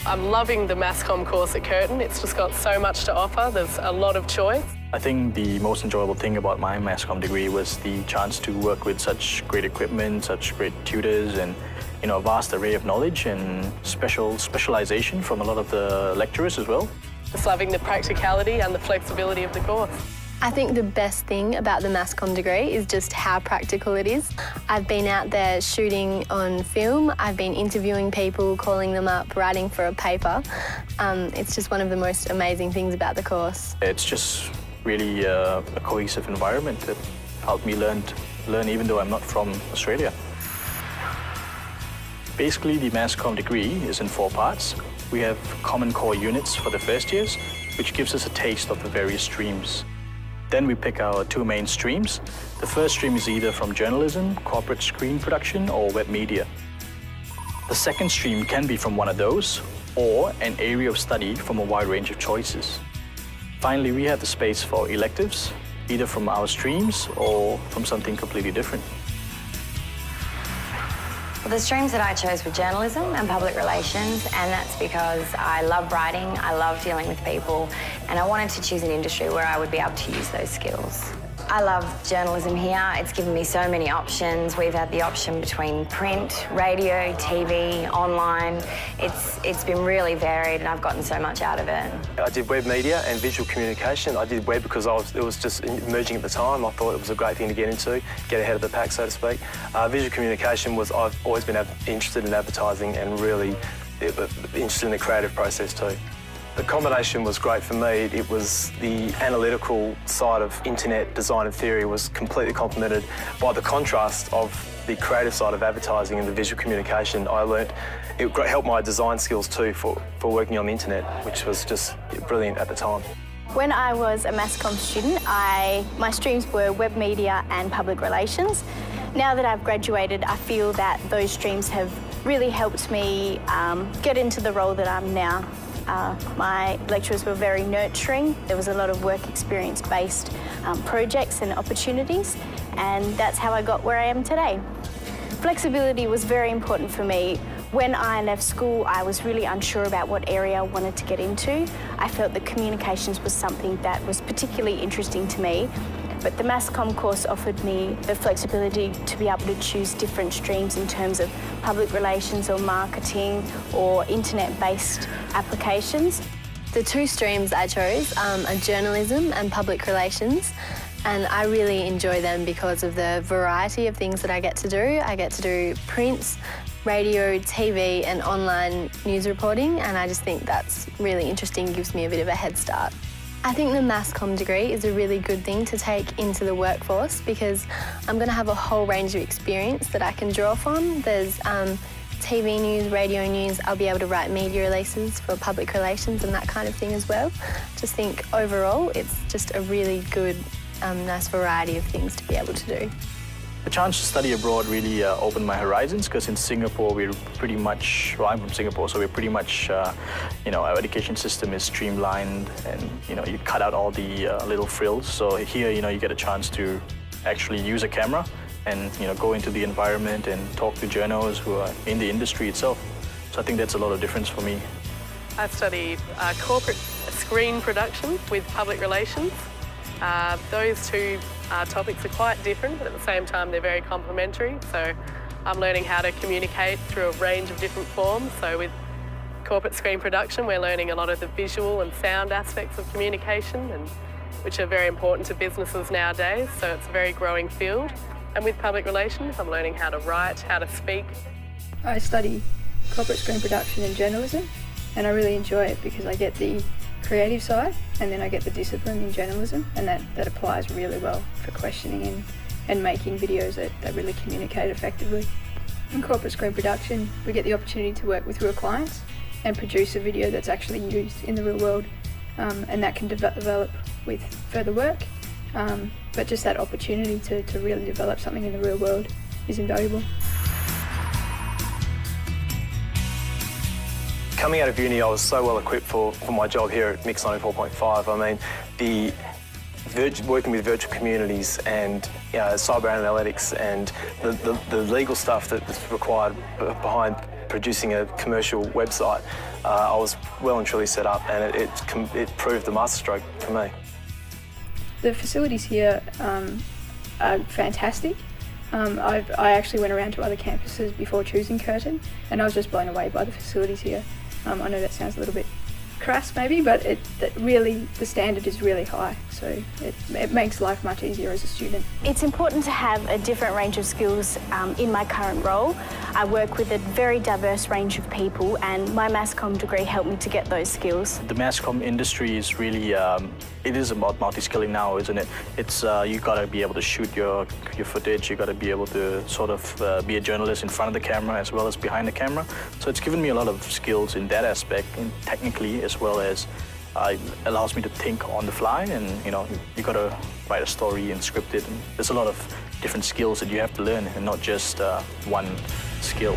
I'm loving the Mass Comm course at Curtin. It's just got so much to offer. There's a lot of choice. I think the most enjoyable thing about my Mass Comm degree was the chance to work with such great equipment, such great tutors, and a vast array of knowledge and specialization from a lot of the lecturers as well. Just loving the practicality and the flexibility of the course. I think the best thing about the Mass Comm degree is just how practical it is. I've been out there shooting on film, I've been interviewing people, calling them up, writing for a paper. It's just one of the most amazing things about the course. It's just really a cohesive environment that helped me learn even though I'm not from Australia. Basically, the Mass Comm degree is in 4 parts. We have common core units for the first years, which gives us a taste of the various streams. Then we pick our 2 main streams. The first stream is either from journalism, corporate screen production, or web media. The second stream can be from one of those, or an area of study from a wide range of choices. Finally, we have the space for electives, either from our streams or from something completely different. Well, the streams that I chose were journalism and public relations, and that's because I love writing, I love dealing with people, and I wanted to choose an industry where I would be able to use those skills. I love journalism here. It's given me so many options. We've had the option between print, radio, TV, online. It's been really varied, and I've gotten so much out of it. I did web media and visual communication. I did web because it was just emerging at the time. I thought it was a great thing to get into, get ahead of the pack, so to speak. Visual communication was, I've always been interested in advertising and really interested in the creative process too. The combination was great for me. It was the analytical side of internet design and theory was completely complemented by the contrast of the creative side of advertising and the visual communication. I learnt it helped my design skills too for working on the internet, which was just brilliant at the time. When I was a Mass Comm student, my streams were web media and public relations. Now that I've graduated, I feel that those streams have really helped me get into the role that I'm now. My lecturers were very nurturing. There was a lot of work experience-based projects and opportunities, and that's how I got where I am today. Flexibility was very important for me. When I left school, I was really unsure about what area I wanted to get into. I felt that communications was something that was particularly interesting to me, but the Mass Comm course offered me the flexibility to be able to choose different streams in terms of public relations or marketing or internet-based applications. The 2 streams I chose are journalism and public relations, and I really enjoy them because of the variety of things that I get to do. I get to do print, radio, TV and online news reporting, and I just think that's really interesting, gives me a bit of a head start. I think the Mass Comm degree is a really good thing to take into the workforce because I'm going to have a whole range of experience that I can draw from. There's TV news, radio news, I'll be able to write media releases for public relations and that kind of thing as well. Just think overall it's just a really good, nice variety of things to be able to do. The chance to study abroad really opened my horizons because in Singapore we're pretty much, well, I'm from Singapore, so we're pretty much, our education system is streamlined and, you cut out all the little frills. So here, you get a chance to actually use a camera and, go into the environment and talk to journalists who are in the industry itself. So I think that's a lot of difference for me. I studied corporate screen production with public relations. Those 2 topics are quite different, but at the same time they're very complementary. So I'm learning how to communicate through a range of different forms. So with corporate screen production, we're learning a lot of the visual and sound aspects of communication, and which are very important to businesses nowadays. So it's a very growing field. And with public relations, I'm learning how to write, how to speak. I study corporate screen production and journalism, and I really enjoy it because I get the creative side and then I get the discipline in journalism, and that applies really well for questioning and making videos that really communicate effectively. In corporate screen production, we get the opportunity to work with real clients and produce a video that's actually used in the real world, and that can develop with further work, but just that opportunity to really develop something in the real world is invaluable. Coming out of uni, I was so well equipped for my job here at Mix 94.5. I mean, working with virtual communities and cyber analytics and the legal stuff that's required behind producing a commercial website, I was well and truly set up, and it proved the masterstroke for me. The facilities here are fantastic. I actually went around to other campuses before choosing Curtin, and I was just blown away by the facilities here. I know that sounds a little bit crass maybe, but really the standard is really high, so it makes life much easier as a student. It's important to have a different range of skills in my current role. I work with a very diverse range of people, and my mass comm degree helped me to get those skills. The mass comm industry is really, it is about multi-skilling now, isn't it? It's, you gotta be able to shoot your footage, you gotta be able to sort of be a journalist in front of the camera as well as behind the camera. So it's given me a lot of skills in that aspect, and technically, as well as allows me to think on the fly, and you gotta write a story and script it, and there's a lot of different skills that you have to learn and not just one skill.